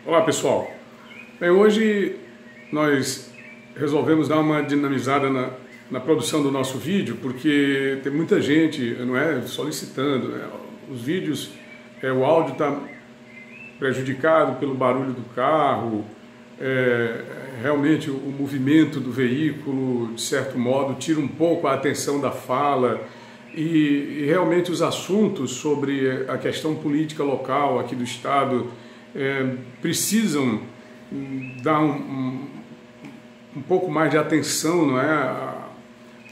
Olá pessoal, bem, hoje nós resolvemos dar uma dinamizada na produção do nosso vídeo, porque tem muita gente, não é, solicitando, né? Os vídeos, o áudio está prejudicado pelo barulho do carro, realmente o movimento do veículo, de certo modo, tira um pouco a atenção da fala e realmente os assuntos sobre a questão política local aqui do Estado precisam dar um pouco mais de atenção, não é?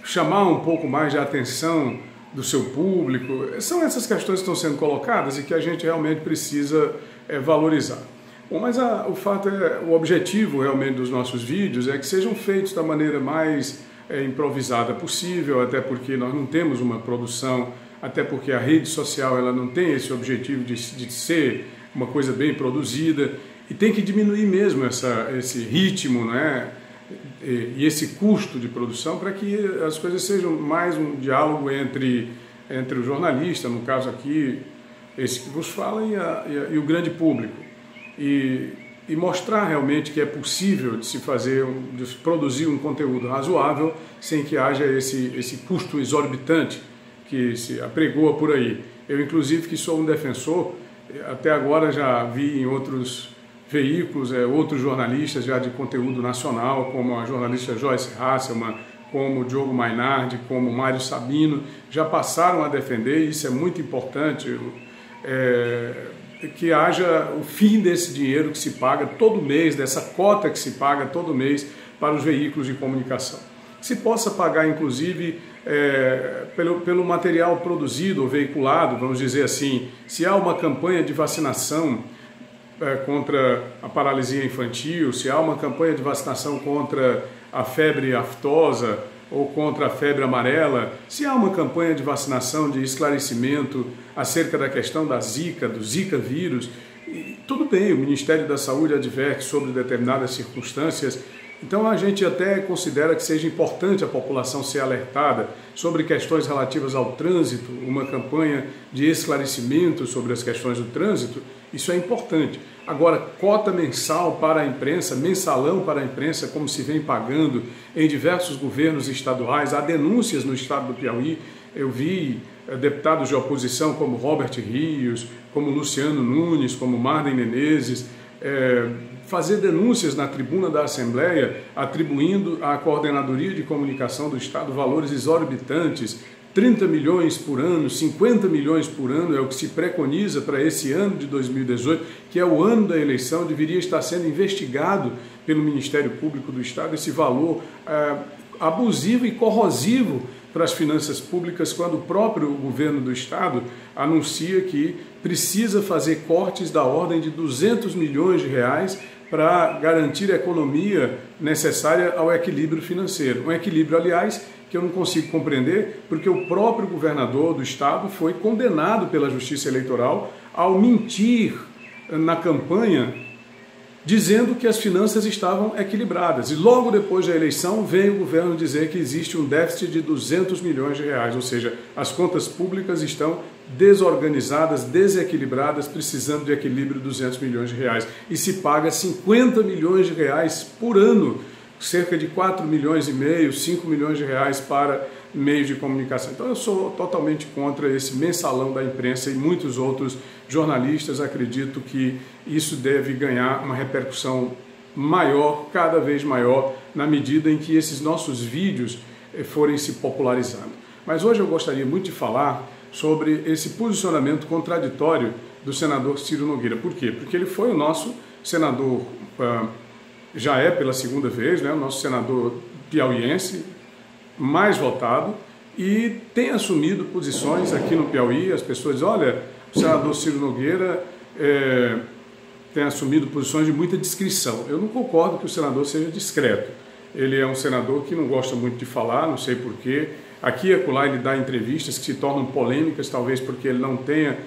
Chamar um pouco mais de atenção do seu público. São essas questões que estão sendo colocadas e que a gente realmente precisa valorizar. Bom, mas o objetivo realmente dos nossos vídeos é que sejam feitos da maneira mais improvisada possível, até porque nós não temos uma produção, até porque a rede social ela não tem esse objetivo de ser uma coisa bem produzida, e tem que diminuir mesmo esse ritmo, né? E esse custo de produção, para que as coisas sejam mais um diálogo entre o jornalista, no caso aqui, esse que vos fala, e o grande público. E mostrar realmente que é possível de se produzir um conteúdo razoável sem que haja esse custo exorbitante que se apregoa por aí. Eu, inclusive, que sou um defensor, até agora já vi em outros veículos, outros jornalistas já de conteúdo nacional, como a jornalista Joyce Hasselman, como o Diogo Mainardi, como o Mário Sabino, já passaram a defender, e isso é muito importante, que haja o fim desse dinheiro que se paga todo mês, dessa cota que se paga todo mês para os veículos de comunicação. Que se possa pagar, inclusive, pelo material produzido ou veiculado, vamos dizer assim. Se há uma campanha de vacinação contra a paralisia infantil, se há uma campanha de vacinação contra a febre aftosa ou contra a febre amarela, se há uma campanha de vacinação, de esclarecimento acerca da questão da Zika, do Zika vírus, tudo bem, o Ministério da Saúde adverte sobre determinadas circunstâncias. Então a gente até considera que seja importante a população ser alertada sobre questões relativas ao trânsito, uma campanha de esclarecimento sobre as questões do trânsito, isso é importante. Agora, cota mensal para a imprensa, mensalão para a imprensa, como se vem pagando em diversos governos estaduais, há denúncias no estado do Piauí. Eu vi deputados de oposição como Robert Rios, como Luciano Nunes, como Marden Menezes, fazer denúncias na tribuna da Assembleia, atribuindo à Coordenadoria de Comunicação do Estado valores exorbitantes, 30 milhões por ano, 50 milhões por ano é o que se preconiza para esse ano de 2018, que é o ano da eleição, deveria estar sendo investigado pelo Ministério Público do Estado, esse valor abusivo e corrosivo para as finanças públicas, quando o próprio governo do Estado anuncia que precisa fazer cortes da ordem de 200 milhões de reais para garantir a economia necessária ao equilíbrio financeiro. Um equilíbrio, aliás, que eu não consigo compreender, porque o próprio governador do Estado foi condenado pela Justiça Eleitoral ao mentir na campanha, dizendo que as finanças estavam equilibradas. E logo depois da eleição vem o governo dizer que existe um déficit de 200 milhões de reais, ou seja, as contas públicas estão desorganizadas, desequilibradas, precisando de equilíbrio de 200 milhões de reais. E se paga 50 milhões de reais por ano, cerca de 4 milhões e meio, 5 milhões de reais para meios de comunicação. Então eu sou totalmente contra esse mensalão da imprensa, e muitos outros jornalistas acredito que isso deve ganhar uma repercussão maior, cada vez maior, na medida em que esses nossos vídeos forem se popularizando. Mas hoje eu gostaria muito de falar sobre esse posicionamento contraditório do senador Ciro Nogueira. Por quê? Porque ele foi o nosso senador, já é pela segunda vez, né, o nosso senador piauiense mais votado, e tem assumido posições aqui no Piauí. As pessoas dizem, olha, o senador Ciro Nogueira tem assumido posições de muita discrição. Eu não concordo que o senador seja discreto. Ele é um senador que não gosta muito de falar, não sei porquê. Aqui e acolá ele dá entrevistas que se tornam polêmicas, talvez porque ele não tenha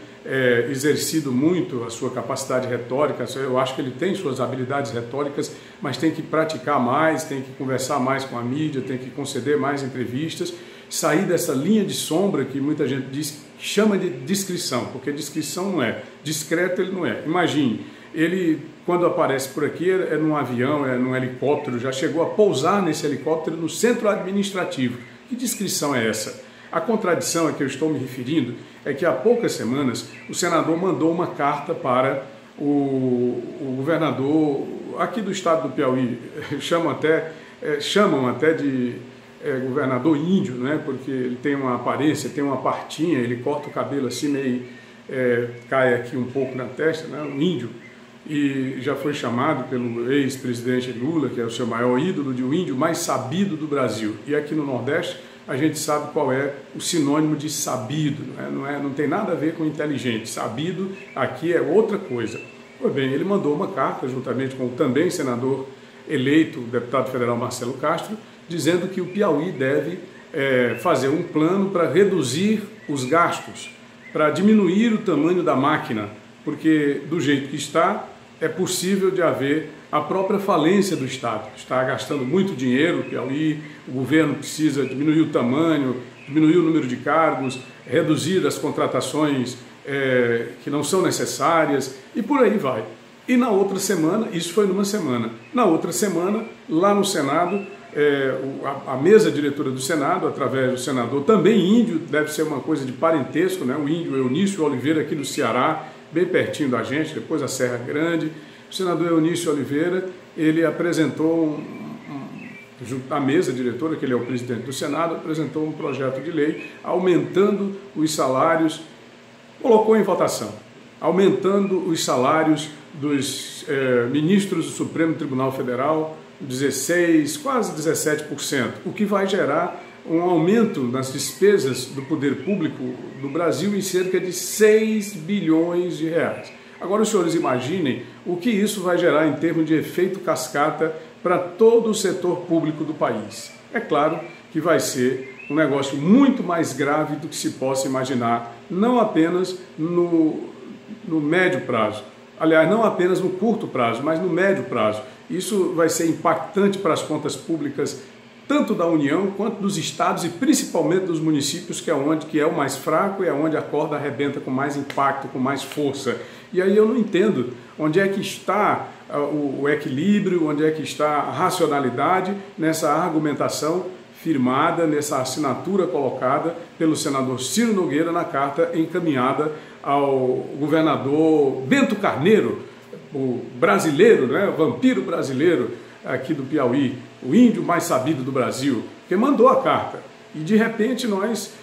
exercido muito a sua capacidade retórica. Eu acho que ele tem suas habilidades retóricas, mas tem que praticar mais, tem que conversar mais com a mídia, tem que conceder mais entrevistas, sair dessa linha de sombra que muita gente diz, chama de discrição, porque discrição não é, discreto ele não é. Imagine, Ele, quando aparece por aqui, é num avião, é num helicóptero, já chegou a pousar nesse helicóptero no centro administrativo. Que descrição é essa? A contradição a que eu estou me referindo é que há poucas semanas o senador mandou uma carta para o governador aqui do estado do Piauí, chamam até de governador índio, né? Porque ele tem uma aparência, tem uma partinha, ele corta o cabelo assim meio, cai aqui um pouco na testa, né? Um índio. E já foi chamado pelo ex-presidente Lula, que é o seu maior ídolo, de o índio mais sabido do Brasil. E aqui no Nordeste a gente sabe qual é o sinônimo de sabido, não tem nada a ver com inteligente. Sabido aqui é outra coisa. Pois bem, ele mandou uma carta, juntamente com o também senador eleito, o deputado federal Marcelo Castro, dizendo que o Piauí deve fazer um plano para reduzir os gastos, para diminuir o tamanho da máquina, porque do jeito que está, é possível de haver a própria falência do Estado. Está gastando muito dinheiro, o Piauí, o governo precisa diminuir o tamanho, diminuir o número de cargos, reduzir as contratações que não são necessárias e por aí vai. E na outra semana, isso foi numa semana, na outra semana, lá no Senado, a mesa diretora do Senado, através do senador também índio, deve ser uma coisa de parentesco, né? O índio Eunício Oliveira aqui do Ceará, bem pertinho da gente, depois a Serra Grande. O senador Eunício Oliveira, ele apresentou a mesa diretora, que ele é o presidente do Senado, apresentou um projeto de lei aumentando os salários, colocou em votação, aumentando os salários dos ministros do Supremo Tribunal Federal, 16%, quase 17%, o que vai gerar um aumento nas despesas do poder público do Brasil em cerca de 6 bilhões de reais. Agora os senhores imaginem o que isso vai gerar em termos de efeito cascata para todo o setor público do país. É claro que vai ser um negócio muito mais grave do que se possa imaginar, não apenas no médio prazo, aliás, não apenas no curto prazo, mas no médio prazo. Isso vai ser impactante para as contas públicas tanto da União quanto dos estados e principalmente dos municípios, que é o mais fraco e é onde a corda arrebenta com mais impacto, com mais força. E aí eu não entendo onde é que está o equilíbrio, onde é que está a racionalidade nessa argumentação firmada, nessa assinatura colocada pelo senador Ciro Nogueira na carta encaminhada ao governador Bento Carneiro, o brasileiro, né, o vampiro brasileiro aqui do Piauí, o índio mais sabido do Brasil, que mandou a carta. E de repente nós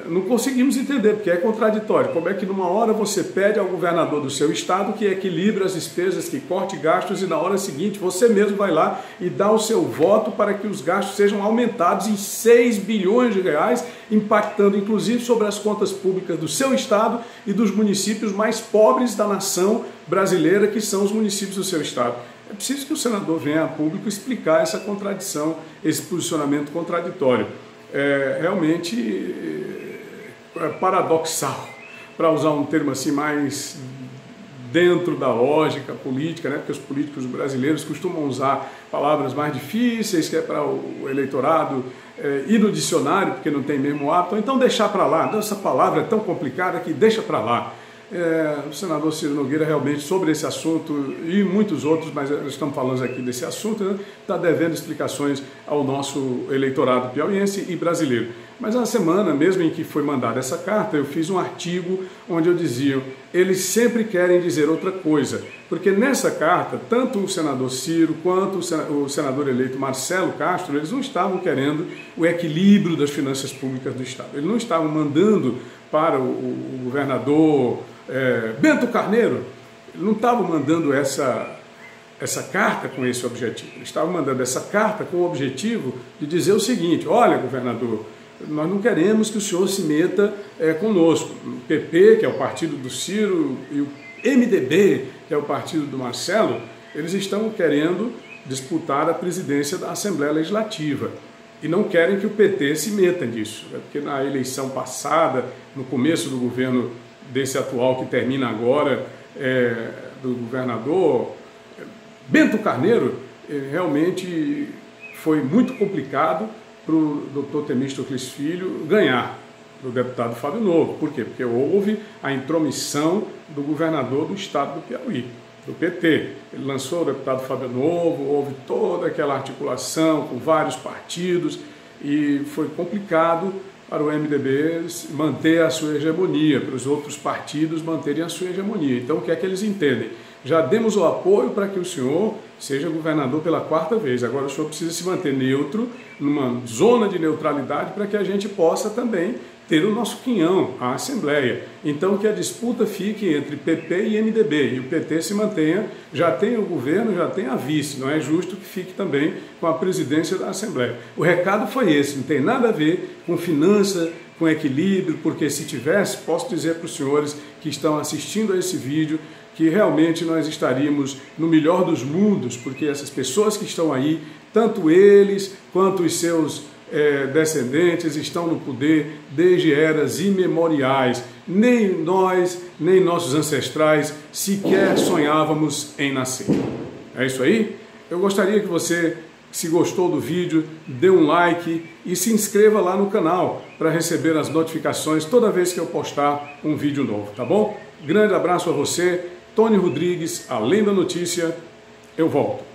não conseguimos entender, porque é contraditório. Como é que numa hora você pede ao governador do seu estado que equilibre as despesas, que corte gastos, e na hora seguinte você mesmo vai lá e dá o seu voto para que os gastos sejam aumentados em 6 bilhões de reais, impactando inclusive sobre as contas públicas do seu estado e dos municípios mais pobres da nação brasileira, que são os municípios do seu estado. É preciso que o senador venha a público explicar essa contradição, esse posicionamento contraditório. Realmente paradoxal, para usar um termo assim mais dentro da lógica política, né? Porque os políticos brasileiros costumam usar palavras mais difíceis, que é para o eleitorado ir no dicionário, porque não tem mesmo hábito, então deixar para lá, essa palavra é tão complicada que deixa para lá. O senador Ciro Nogueira realmente sobre esse assunto e muitos outros, mas nós estamos falando aqui desse assunto, né, está devendo explicações ao nosso eleitorado piauiense e brasileiro. Mas na semana mesmo em que foi mandada essa carta, eu fiz um artigo onde eu dizia: eles sempre querem dizer outra coisa, porque nessa carta, tanto o senador Ciro quanto o senador eleito Marcelo Castro, eles não estavam querendo o equilíbrio das finanças públicas do Estado, eles não estavam mandando para o governador Bento Carneiro, ele não estava mandando essa carta com esse objetivo. Ele estava mandando essa carta com o objetivo de dizer o seguinte: olha, governador, nós não queremos que o senhor se meta conosco. O PP, que é o partido do Ciro, e o MDB, que é o partido do Marcelo, eles estão querendo disputar a presidência da Assembleia Legislativa. E não querem que o PT se meta nisso. Porque na eleição passada, no começo do governo desse atual que termina agora, do governador Bento Carneiro, realmente foi muito complicado para o Dr. Temístocles Filho ganhar. do deputado Fábio Novo. Por quê? Porque houve a intromissão do governador do estado do Piauí, do PT. Ele lançou o deputado Fábio Novo, houve toda aquela articulação com vários partidos e foi complicado para o MDB manter a sua hegemonia, para os outros partidos manterem a sua hegemonia. Então, o que é que eles entendem? Já demos o apoio para que o senhor seja governador pela 4ª vez. Agora o senhor precisa se manter neutro, numa zona de neutralidade, para que a gente possa também ter o nosso quinhão, a Assembleia. Então que a disputa fique entre PP e MDB, e o PT se mantenha, já tem o governo, já tem a vice, não é justo que fique também com a presidência da Assembleia. O recado foi esse, não tem nada a ver com finança, com equilíbrio, porque se tivesse, posso dizer para os senhores que estão assistindo a esse vídeo, que realmente nós estaríamos no melhor dos mundos, porque essas pessoas que estão aí, tanto eles quanto os seus descendentes estão no poder desde eras imemoriais. Nem nós, nem nossos ancestrais sequer sonhávamos em nascer. É isso aí? Eu gostaria que você, se gostou do vídeo, dê um like e se inscreva lá no canal para receber as notificações toda vez que eu postar um vídeo novo, tá bom? Grande abraço a você, Tony Rodrigues, Além da Notícia, eu volto.